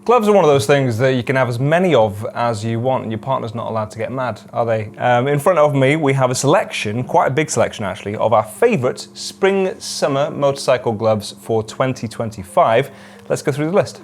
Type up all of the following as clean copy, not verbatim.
Gloves are one of those things that you can have as many of as you want, and your partner's not allowed to get mad, are they? In front of me, we have a selection, quite a big selection actually, of our favourite spring-summer motorcycle gloves for 2025. Let's go through the list.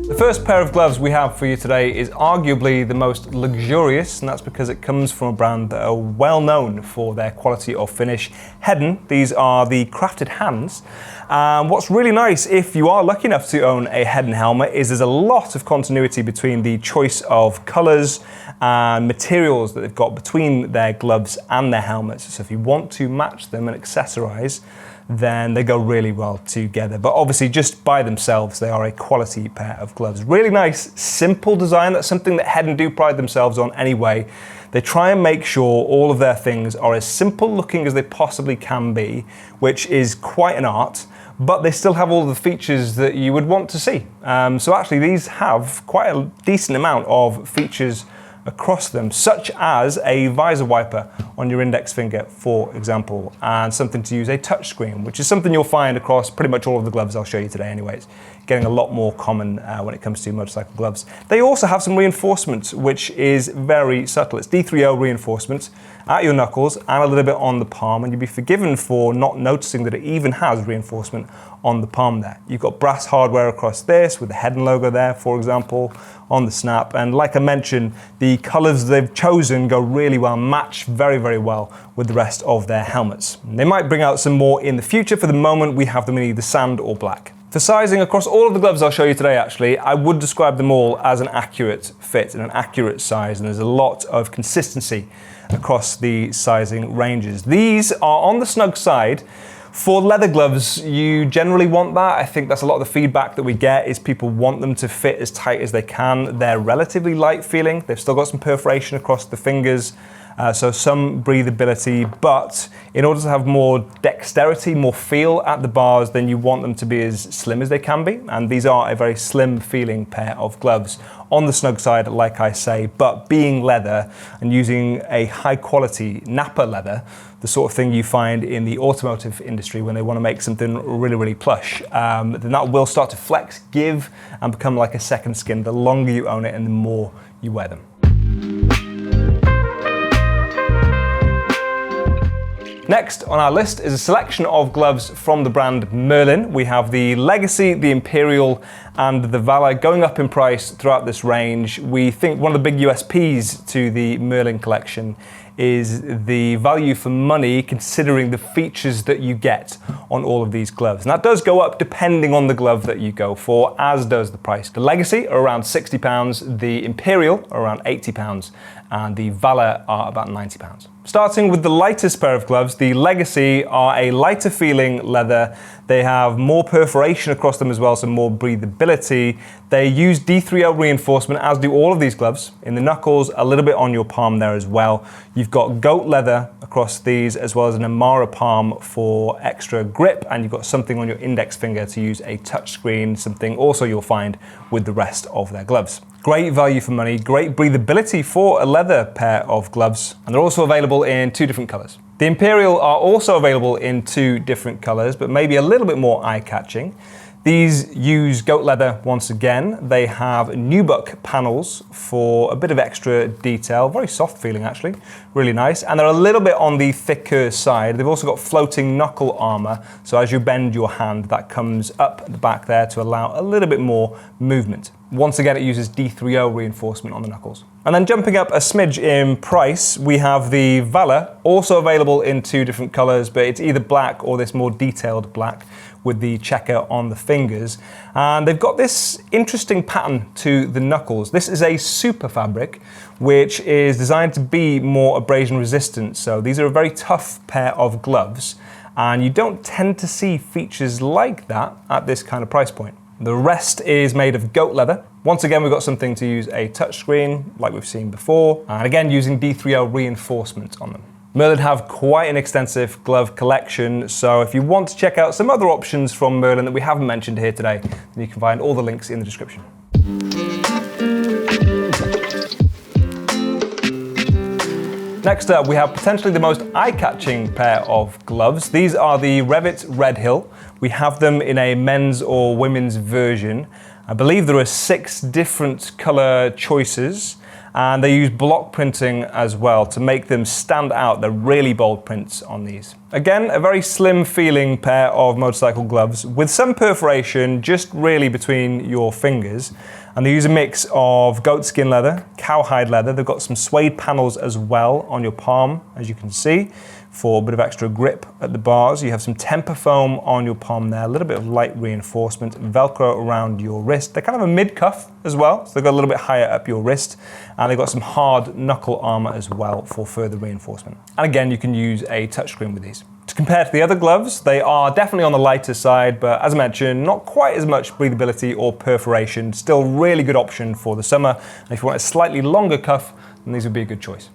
The first pair of gloves we have for you today is arguably the most luxurious, and that's because it comes from a brand that are well known for their quality of finish. HEDON, these are the crafted hands. What's really nice, if you are lucky enough to own a HEDON helmet, is there's a lot of continuity between the choice of colours and materials that they've got between their gloves and their helmets. So if you want to match them and accessorise, then they go really well together. But obviously just by themselves, they are a quality pair of gloves. Really nice, simple design. That's something that HEDON do pride themselves on anyway. They try and make sure all of their things are as simple looking as they possibly can be, which is quite an art, but they still have all the features that you would want to see. So actually these have quite a decent amount of features across them, such as a visor wiper on your index finger, for example, and something to use a touch screen, which is something you'll find across pretty much all of the gloves I'll show you today anyways. Getting a lot more common when it comes to motorcycle gloves. They also have some reinforcement, which is very subtle. It's D3O reinforcement at your knuckles and a little bit on the palm, and you'll be forgiven for not noticing that it even has reinforcement on the palm there. You've got brass hardware across this with the HEDON logo there, for example, on the snap. And like I mentioned, the colors they've chosen go really well, match very, very well with the rest of their helmets. They might bring out some more in the future. For the moment, we have them in either sand or black. For sizing across all of the gloves I'll show you today, actually, I would describe them all as an accurate fit and an accurate size, and there's a lot of consistency across the sizing ranges. These are on the snug side. For leather gloves, you generally want that. I think that's a lot of the feedback that we get is people want them to fit as tight as they can. They're relatively light feeling. They've still got some perforation across the fingers, so some breathability, but in order to have more dexterity, more feel at the bars, then you want them to be as slim as they can be. And these are a very slim feeling pair of gloves on the snug side, like I say, but being leather and using a high quality Napa leather, the sort of thing you find in the automotive industry when they want to make something really, really plush, then that will start to flex, give, and become like a second skin the longer you own it and the more you wear them. Next on our list is a selection of gloves from the brand MERLIN. We have the Legacy, the Imperial, and the Valor going up in price throughout this range. We think one of the big USPs to the MERLIN collection is the value for money, considering the features that you get on all of these gloves. And that does go up depending on the glove that you go for, as does the price. The Legacy are around £60, the Imperial are around £80, and the Valor are about £90. Starting with the lightest pair of gloves, the Legacy are a lighter feeling leather. They have more perforation across them as well, so more breathability. They use D3O reinforcement, as do all of these gloves, in the knuckles, a little bit on your palm there as well. You've got goat leather across these, as well as an Amara palm for extra grip, and you've got something on your index finger to use a touch screen, something also you'll find with the rest of their gloves. Great value for money, great breathability for a leather pair of gloves, and they're also available in 2 different colors. The Imperial are also available in 2 different colors, but maybe a little bit more eye-catching. These use goat leather once again. They have nubuck panels for a bit of extra detail, very soft feeling actually, really nice. And they're a little bit on the thicker side. They've also got floating knuckle armor, so as you bend your hand, that comes up at the back there to allow a little bit more movement. Once again, it uses D3O reinforcement on the knuckles. And then jumping up a smidge in price, we have the Valor, also available in 2 different colors, but it's either black or this more detailed black with the checker on the fingers. And they've got this interesting pattern to the knuckles. This is a super fabric, which is designed to be more abrasion resistant. So these are a very tough pair of gloves, and you don't tend to see features like that at this kind of price point. The rest is made of goat leather. Once again, we've got something to use a touchscreen like we've seen before, and again using D3O reinforcement on them. MERLIN have quite an extensive glove collection, so if you want to check out some other options from MERLIN that we haven't mentioned here today, then you can find all the links in the description. Next up, we have potentially the most eye-catching pair of gloves. These are the REVIT Red Hill. We have them in a men's or women's version. I believe there are 6 different color choices, and they use block printing as well to make them stand out. They're really bold prints on these. Again, a very slim feeling pair of motorcycle gloves with some perforation just really between your fingers. And they use a mix of goat skin leather, cowhide leather. They've got some suede panels as well on your palm, as you can see, for a bit of extra grip at the bars. You have some temper foam on your palm there, a little bit of light reinforcement, Velcro around your wrist. They're kind of a mid-cuff as well, so they've got a little bit higher up your wrist, and they've got some hard knuckle armor as well for further reinforcement. And again, you can use a touchscreen with these. To compare to the other gloves, they are definitely on the lighter side, but as I mentioned, not quite as much breathability or perforation. Still really good option for the summer. And if you want a slightly longer cuff, then these would be a good choice.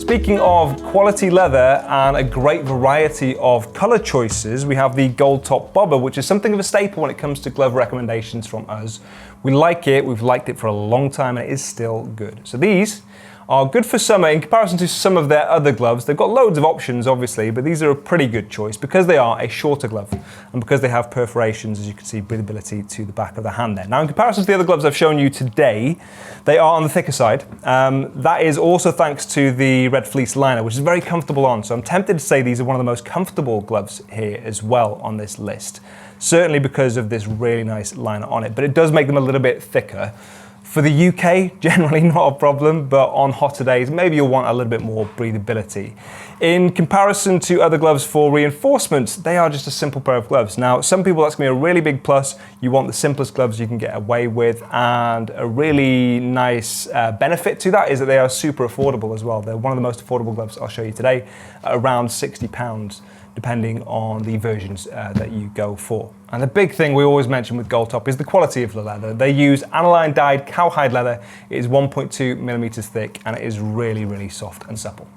Speaking of quality leather and a great variety of color choices, we have the GOLDTOP bobber, which is something of a staple when it comes to glove recommendations from us. We like it, we've liked it for a long time, and it is still good. So these are good for summer in comparison to some of their other gloves. They've got loads of options, obviously, but these are a pretty good choice because they are a shorter glove and because they have perforations, as you can see, breathability to the back of the hand there. Now, in comparison to the other gloves I've shown you today, they are on the thicker side. That is also thanks to the red fleece liner, which is very comfortable on. So I'm tempted to say these are one of the most comfortable gloves here as well on this list. Certainly because of this really nice liner on it, but it does make them a little bit thicker. For the UK, generally not a problem, but on hotter days, maybe you'll want a little bit more breathability. In comparison to other gloves for reinforcements, they are just a simple pair of gloves. Now, some people, that's gonna be a really big plus. You want the simplest gloves you can get away with, and a really nice benefit to that is that they are super affordable as well. They're one of the most affordable gloves I'll show you today, at around £60. Depending on the versions that you go for. And the big thing we always mention with GOLDTOP is the quality of the leather. They use aniline dyed cowhide leather. It is 1.2 millimeters thick, and it is really, really soft and supple.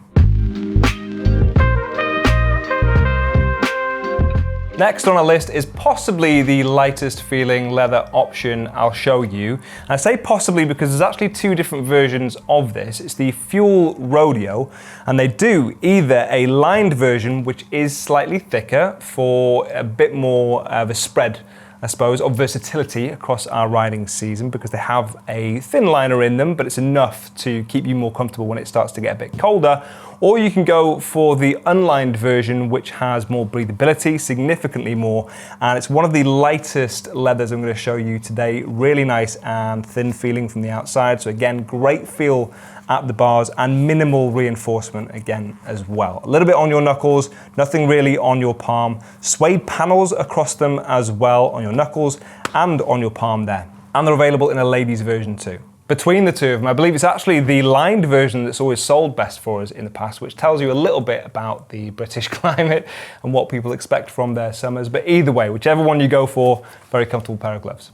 Next on our list is possibly the lightest feeling leather option I'll show you. And I say possibly because there's actually 2 different versions of this. It's the Fuel Rodeo, and they do either a lined version, which is slightly thicker for a bit more of a spread, I suppose, of versatility across our riding season, because they have a thin liner in them, but it's enough to keep you more comfortable when it starts to get a bit colder. Or you can go for the unlined version, which has more breathability, significantly more, and it's one of the lightest leathers I'm going to show you today. Really nice and thin feeling from the outside. So again, great feel at the bars and minimal reinforcement again as well. A little bit on your knuckles, nothing really on your palm. Suede panels across them as well on your knuckles and on your palm there. And they're available in a ladies version too. Between the 2 of them, I believe it's actually the lined version that's always sold best for us in the past, which tells you a little bit about the British climate and what people expect from their summers. But either way, whichever one you go for, very comfortable pair of gloves.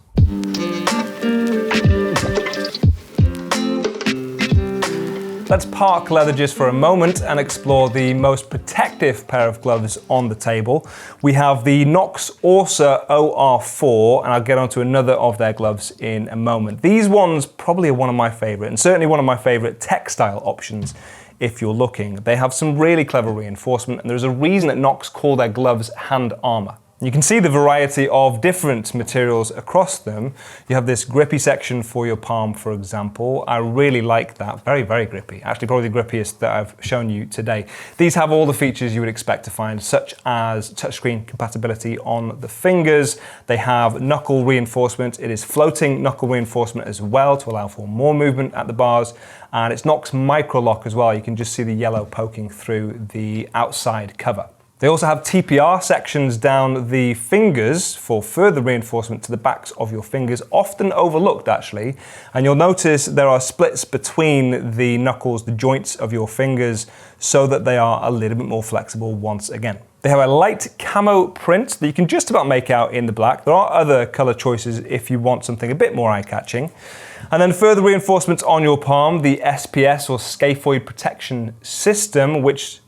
Let's park leather just for a moment and explore the most protective pair of gloves on the table. We have the KNOX Orsa OR4, and I'll get onto another of their gloves in a moment. These ones probably are one of my favorite, and certainly one of my favorite textile options if you're looking. They have some really clever reinforcement, and there's a reason that KNOX call their gloves hand armor. You can see the variety of different materials across them. You have this grippy section for your palm, for example. I really like that. Very, very grippy. Actually, probably the grippiest that I've shown you today. These have all the features you would expect to find, such as touchscreen compatibility on the fingers. They have knuckle reinforcement. It is floating knuckle reinforcement as well to allow for more movement at the bars. And it's KNOX Micro Lock as well. You can just see the yellow poking through the outside cover. They also have TPR sections down the fingers for further reinforcement to the backs of your fingers, often overlooked actually. And you'll notice there are splits between the knuckles, the joints of your fingers, so that they are a little bit more flexible once again. They have a light camo print that you can just about make out in the black. There are other color choices if you want something a bit more eye-catching. And then further reinforcements on your palm, the SPS or scaphoid protection system, which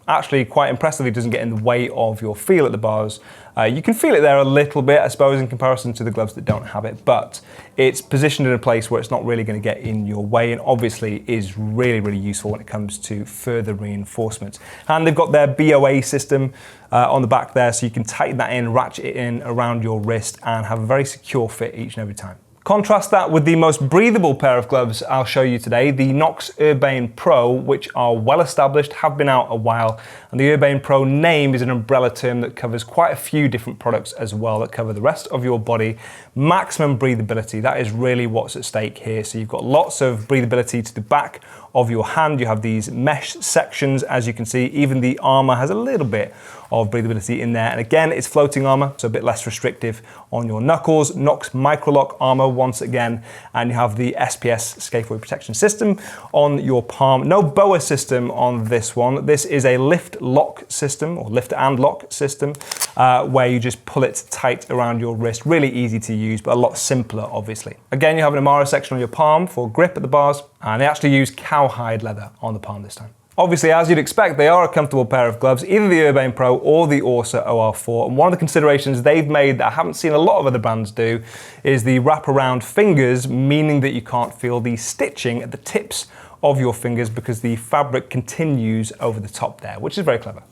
actually quite impressively doesn't get in the way of your feel at the bars You can feel it there a little bit, I suppose, in comparison to the gloves that don't have it, but it's positioned in a place where it's not really going to get in your way, and obviously is really, really useful when it comes to further reinforcement. And they've got their BOA system on the back there, so you can tighten that in, ratchet it in around your wrist, and have a very secure fit each and every time. Contrast that with the most breathable pair of gloves I'll show you today, the KNOX Urbane Pro, which are well established, have been out a while, and the Urbane Pro name is an umbrella term that covers quite a few different products as well that cover the rest of your body. Maximum breathability, that is really what's at stake here. So you've got lots of breathability to the back of your hand. You have these mesh sections, as you can see. Even the armor has a little bit of breathability in there. And again, it's floating armor, so a bit less restrictive on your knuckles. KNOX Microlock armor once again, and you have the SPS scaphoid protection system on your palm. No BOA system on this one. This is a lift lock system, or lift and lock system, where you just pull it tight around your wrist. Really easy to use, but a lot simpler, obviously. Again, you have an Amara section on your palm for grip at the bars, and they actually use cowhide leather on the palm this time. Obviously, as you'd expect, they are a comfortable pair of gloves, either the Urbane Pro or the Orsa OR4. And one of the considerations they've made that I haven't seen a lot of other brands do is the wraparound fingers, meaning that you can't feel the stitching at the tips of your fingers because the fabric continues over the top there, which is very clever.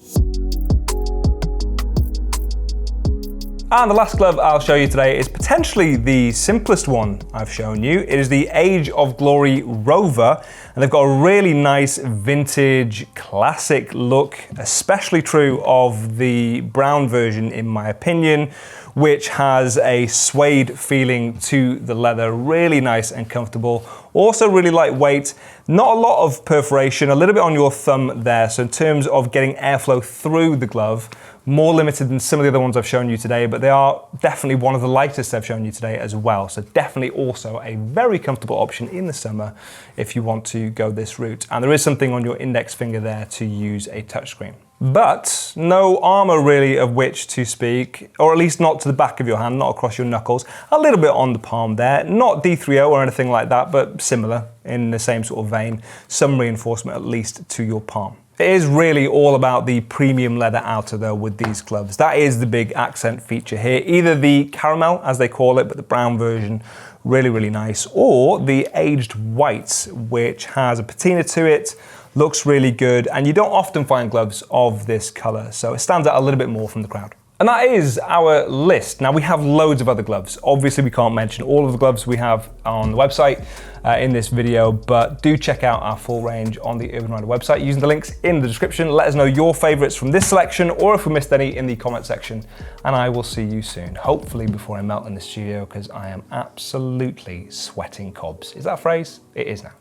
And the last glove I'll show you today is potentially the simplest one I've shown you. It is the Age of Glory Rover, and they've got a really nice vintage classic look, especially true of the brown version in my opinion, which has a suede feeling to the leather, really nice and comfortable. Also really lightweight, not a lot of perforation, a little bit on your thumb there. So in terms of getting airflow through the glove, more limited than some of the other ones I've shown you today, but they are definitely one of the lightest I've shown you today as well. So definitely also a very comfortable option in the summer if you want to go this route. And there is something on your index finger there to use a touchscreen. But no armor really of which to speak, or at least not to the back of your hand, not across your knuckles. A little bit on the palm there, not D3O or anything like that, but similar in the same sort of vein. Some reinforcement at least to your palm. It is really all about the premium leather outer though with these gloves. That is the big accent feature here. Either the caramel, as they call it, but the brown version, really, really nice, or the aged white, which has a patina to it, looks really good, and you don't often find gloves of this color, so it stands out a little bit more from the crowd. And that is our list. Now we have loads of other gloves. Obviously we can't mention all of the gloves we have on the website in this video, but do check out our full range on the Urban Rider website using the links in the description. Let us know your favorites from this selection, or if we missed any, in the comment section, and I will see you soon. Hopefully before I melt in the studio, because I am absolutely sweating cobs. Is that a phrase? It is now.